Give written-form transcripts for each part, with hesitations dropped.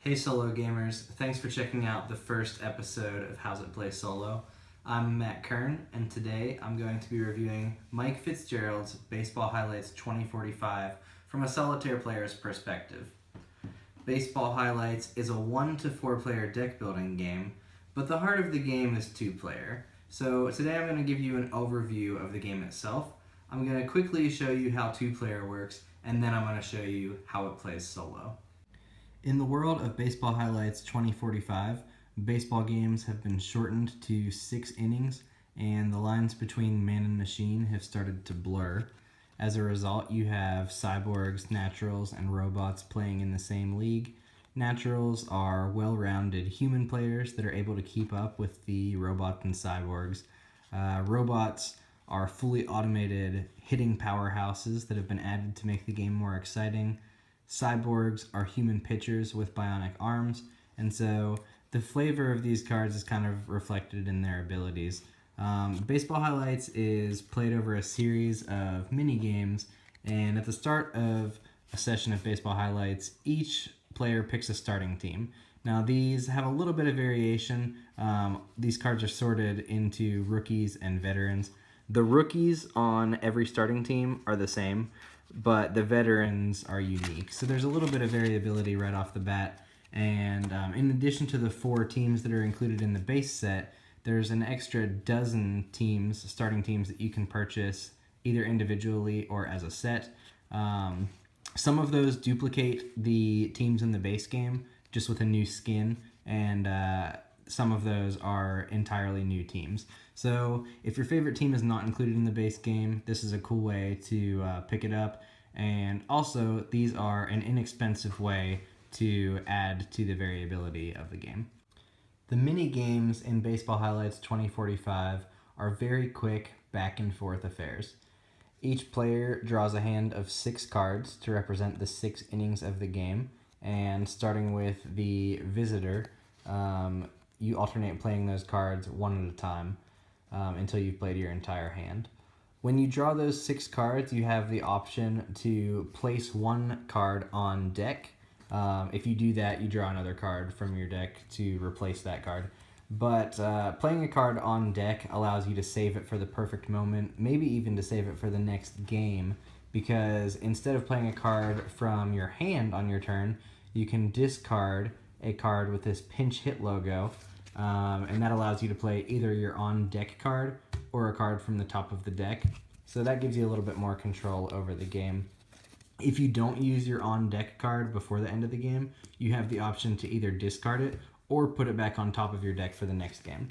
Hey Solo Gamers, thanks for checking out the first episode of How's It Play Solo. I'm Matt Kern, and today I'm going to be reviewing Mike Fitzgerald's Baseball Highlights 2045 from a solitaire player's perspective. Baseball Highlights is a 1 to 4 player deck building game, but the heart of the game is 2-player. So today I'm going to give you an overview of the game itself. I'm going to quickly show you how 2-player works, and then I'm going to show you how it plays solo. In the world of Baseball Highlights 2045, baseball games have been shortened to 6 innings, and the lines between man and machine have started to blur. As a result, you have cyborgs, naturals, and robots playing in the same league. Naturals are well-rounded human players that are able to keep up with the robots and cyborgs. Robots are fully automated hitting powerhouses that have been added to make the game more exciting. Cyborgs are human pitchers with bionic arms, and so the flavor of these cards is kind of reflected in their abilities. Baseball Highlights is played over a series of mini games, and at the start of a session of Baseball Highlights, each player picks a starting team. Now these have a little bit of variation. These cards are sorted into rookies and veterans. The rookies on every starting team are the same, but the veterans are unique. So there's a little bit of variability right off the bat. And in addition to the 4 teams that are included in the base set, there's an extra dozen teams, starting teams, that you can purchase either individually or as a set. Some of those duplicate the teams in the base game, just with a new skin, and some of those are entirely new teams. So if your favorite team is not included in the base game, this is a cool way to pick it up. And also, these are an inexpensive way to add to the variability of the game. The mini games in Baseball Highlights 2045 are very quick back and forth affairs. Each player draws a hand of 6 cards to represent the 6 innings of the game, and starting with the visitor, you alternate playing those cards one at a time until you've played your entire hand. When you draw those 6 cards, you have the option to place one card on deck. If you do that, you draw another card from your deck to replace that card. But playing a card on deck allows you to save it for the perfect moment, maybe even to save it for the next game, because instead of playing a card from your hand on your turn, you can discard a card with this pinch hit logo, and that allows you to play either your on-deck card or a card from the top of the deck. So that gives you a little bit more control over the game. If you don't use your on-deck card before the end of the game, you have the option to either discard it or put it back on top of your deck for the next game.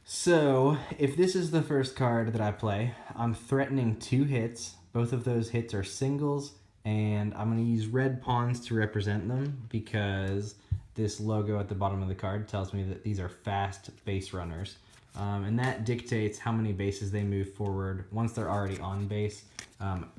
So, if this is the first card that I play, I'm threatening 2 hits. Both of those hits are singles, and I'm going to use red pawns to represent them because this logo at the bottom of the card tells me that these are fast base runners. And that dictates how many bases they move forward once they're already on base.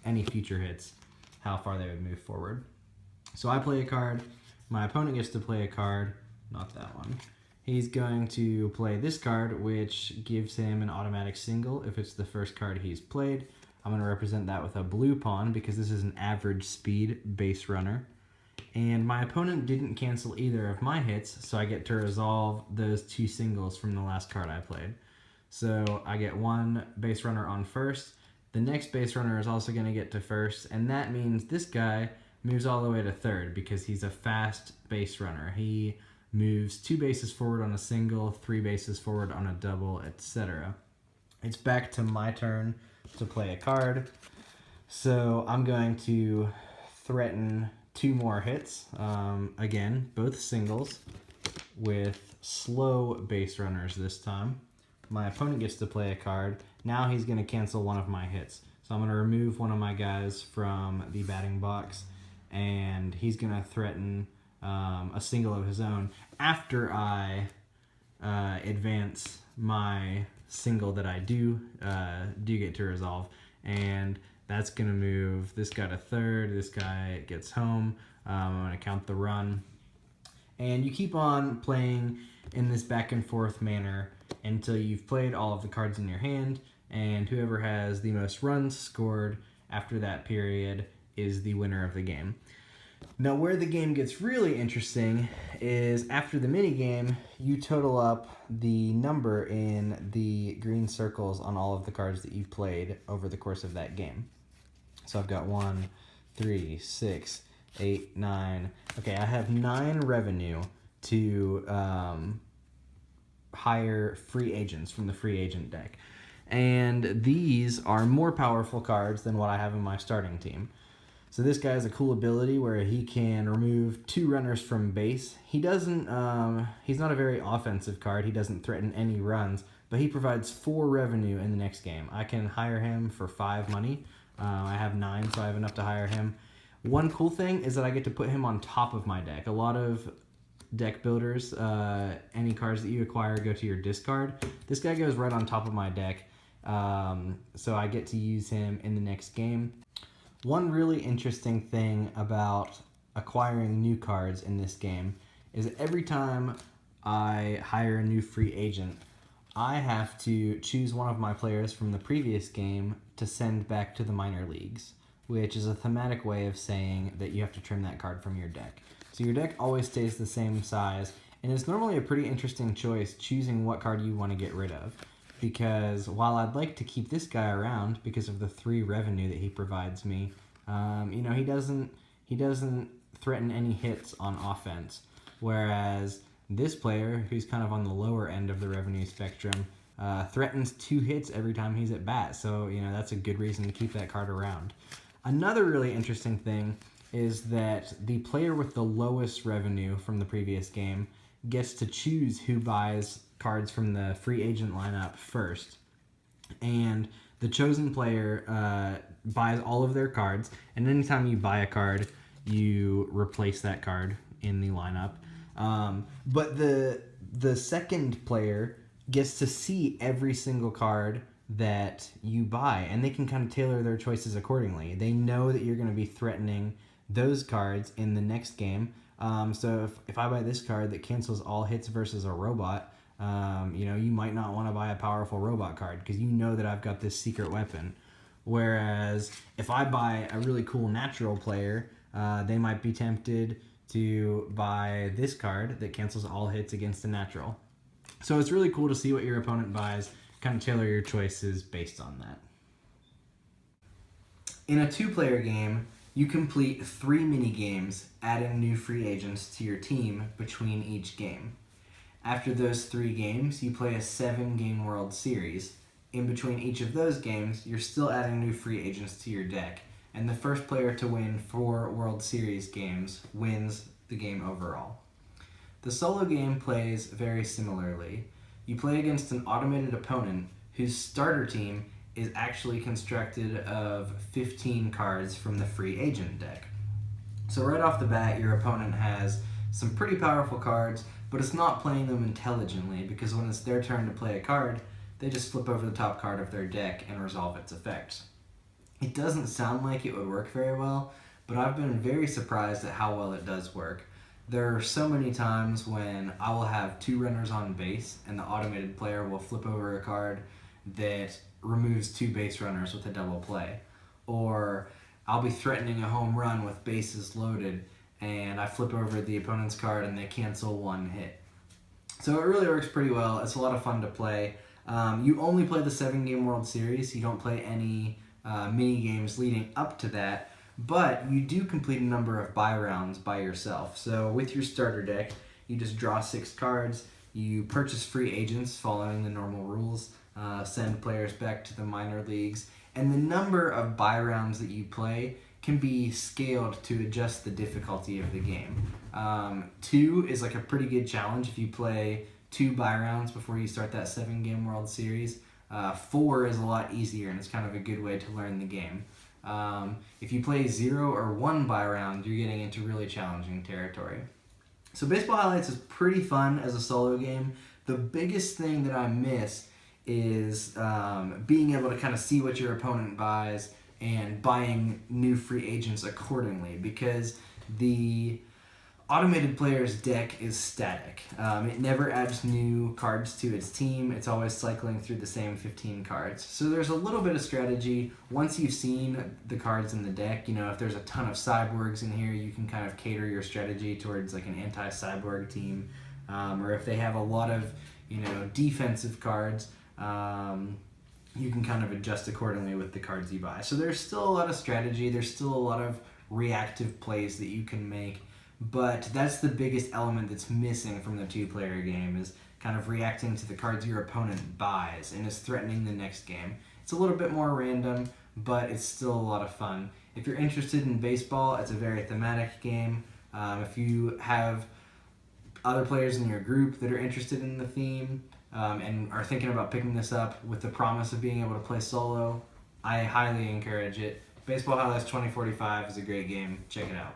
Any future hits, how far they would move forward. So I play a card. My opponent gets to play a card. Not that one. He's going to play this card, which gives him an automatic single if it's the first card he's played. I'm going to represent that with a blue pawn because this is an average speed base runner. And my opponent didn't cancel either of my hits, so I get to resolve those 2 singles from the last card I played. So I get 1 base runner on first. The next base runner is also going to get to first, and that means this guy moves all the way to third because he's a fast base runner. He moves 2 bases forward on a single, 3 bases forward on a double, etc. It's back to my turn to play a card. So I'm going to threaten 2 more hits. Again, both singles with slow base runners this time. My opponent gets to play a card. Now he's going to cancel one of my hits. So I'm going to remove one of my guys from the batting box, and he's going to threaten a single of his own after I advance my single that I do get to resolve. And that's going to move this guy to third. This guy gets home. I'm going to count the run. And you keep on playing in this back and forth manner until you've played all of the cards in your hand, and whoever has the most runs scored after that period is the winner of the game. Now, where the game gets really interesting is after the mini game, you total up the number in the green circles on all of the cards that you've played over the course of that game. So I've got 1, 3, 6, 8, 9. Okay, I have 9 revenue to hire free agents from the free agent deck. And these are more powerful cards than what I have in my starting team. So this guy has a cool ability where he can remove 2 runners from base. He doesn't, he's not a very offensive card. He doesn't threaten any runs, but he provides 4 revenue in the next game. I can hire him for 5 money. I have 9, so I have enough to hire him. One cool thing is that I get to put him on top of my deck. A lot of deck builders, any cards that you acquire go to your discard. This guy goes right on top of my deck, so I get to use him in the next game. One really interesting thing about acquiring new cards in this game is that every time I hire a new free agent, I have to choose one of my players from the previous game to send back to the minor leagues, which is a thematic way of saying that you have to trim that card from your deck. So your deck always stays the same size, and it's normally a pretty interesting choice choosing what card you want to get rid of. Because while I'd like to keep this guy around because of the 3 revenue that he provides me, he doesn't threaten any hits on offense. Whereas this player, who's kind of on the lower end of the revenue spectrum, threatens 2 hits every time he's at bat. So, that's a good reason to keep that card around. Another really interesting thing is that the player with the lowest revenue from the previous game gets to choose who buys cards from the free agent lineup first. And the chosen player buys all of their cards, and anytime you buy a card, you replace that card in the lineup. But the second player gets to see every single card that you buy, and they can kind of tailor their choices accordingly. They know that you're going to be threatening those cards in the next game. So if I buy this card that cancels all hits versus a robot, you might not want to buy a powerful robot card because you know that I've got this secret weapon. Whereas if I buy a really cool natural player, they might be tempted to buy this card that cancels all hits against a natural. So it's really cool to see what your opponent buys, kind of tailor your choices based on that. In a 2-player game, you complete 3 mini games, adding new free agents to your team between each game. After those 3 games, you play a 7-game World Series. In between each of those games, you're still adding new free agents to your deck, and the first player to win 4 World Series games wins the game overall. The solo game plays very similarly. You play against an automated opponent whose starter team is actually constructed of 15 cards from the free agent deck. So right off the bat, your opponent has some pretty powerful cards, but it's not playing them intelligently because when it's their turn to play a card, they just flip over the top card of their deck and resolve its effects. It doesn't sound like it would work very well, but I've been very surprised at how well it does work. There are so many times when I will have 2 runners on base and the automated player will flip over a card that removes 2 base runners with a double play. Or I'll be threatening a home run with bases loaded and I flip over the opponent's card and they cancel 1 hit. So it really works pretty well. It's a lot of fun to play. You only play the 7-game World Series. You don't play any mini games leading up to that, but you do complete a number of buy rounds by yourself. So with your starter deck, you just draw 6 cards, you purchase free agents following the normal rules, send players back to the minor leagues, and the number of buy rounds that you play can be scaled to adjust the difficulty of the game. 2 is like a pretty good challenge if you play 2 buy rounds before you start that 7-game World Series. 4 is a lot easier, and it's kind of a good way to learn the game. If you play 0 or 1 buy round, you're getting into really challenging territory. So Baseball Highlights is pretty fun as a solo game. The biggest thing that I miss is being able to kind of see what your opponent buys and buying new free agents accordingly, because the Automated Player's deck is static. It never adds new cards to its team. It's always cycling through the same 15 cards. So there's a little bit of strategy. Once you've seen the cards in the deck, if there's a ton of cyborgs in here, you can kind of cater your strategy towards like an anti-cyborg team. Or if they have a lot of, defensive cards, you can kind of adjust accordingly with the cards you buy. So there's still a lot of strategy. There's still a lot of reactive plays that you can make. But that's the biggest element that's missing from the two-player game, is kind of reacting to the cards your opponent buys and is threatening the next game. It's a little bit more random, but it's still a lot of fun. If you're interested in baseball, it's a very thematic game. If you have other players in your group that are interested in the theme and are thinking about picking this up with the promise of being able to play solo, I highly encourage it. Baseball Highlights 2045 is a great game. Check it out.